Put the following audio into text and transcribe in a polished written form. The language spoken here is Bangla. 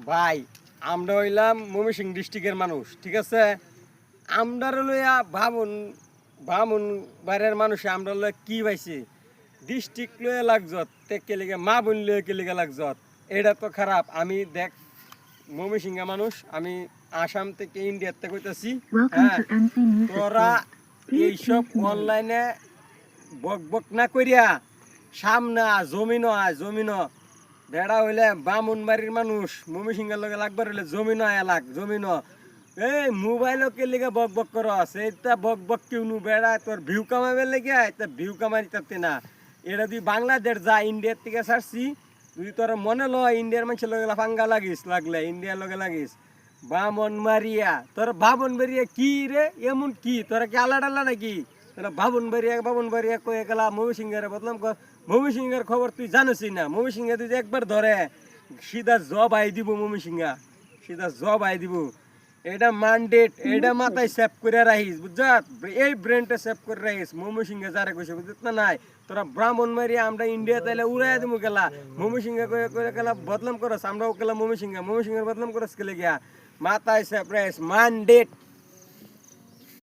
ভাই আমরা হইলাম ময়মনসিংহ ডিস্ট্রিক্টের মানুষ, ঠিক আছে। আমরা লইয়া ভাবুন ভাবুন বাইরের মানুষে আমরা লইয়া কি পাইছি। ডিস্ট্রিক্ট লইয়া লাগজত কে লিগে, মা বোন লইয়া কে লিগে লাগজত, এটা তো খারাপ। আমি দেখ ময়মনসিংহ মানুষ, আমি আসাম থেকে ইন্ডিয়ার থেকে কইতাছি। হ্যাঁ, তোরা এইসব অনলাইনে বক বক না করিয়া সামনে জমিন জমিন বেড়া হইলে বামুনবাড়ির মানুষ ময়মনসিংহের লগে লাগবার হইলে জমিন এলাক জমিন। এই মোবাইলও কে লিগে বক বক করস, এইটা বক বক কেউ নু বেড়া তোর ভিউ কামাবে লেগে, এটা ভিউ কামাই তাতে না। এটা তুই বাংলাদেশ যা, ইন্ডিয়ার থেকে ছাড়ছি, তুই তোর মনে ল ইন্ডিয়ার মানুষের লগে ফাঙ্গা লাগিস, লাগলে ইন্ডিয়ার লগে লাগিস। বামন মারিয়া তোর বাবন বাড়িয়া কি রে, এমন কি তোরা কি আলাদা আলাদা নাকি? তোরা বাবন বাড়িয়া কয়ে গেলা ময়মনসিংহের বদলাম কর। ময়মনসিংহের খবর তুই জানোসই না। ময়মনসিংহে তুই একবার ধরে সিধা জব আই দিব, ময়মনসিংহা সিধা জব আই দিব। এটা ম্যান্ডেট, এটা মাথায় সেভ করে রাখিস, বুঝছত? এই ব্রেনটা সেভ করে রাখিস। ময়মনসিংহে যারা কইছে বুঝত না নাই, তোরা ব্রাহ্মণবাড়ি আমরা ইন্ডিয়া তাইলে উড়াই দিব গেলা। ময়মনসিংহে করে গেলা বদলাম করস, আমরাও গেলাম ময়মনসিংহের বদলাম করস গেলে গিয়া। মাথায় সেভ রাখিস, ম্যান্ডেট।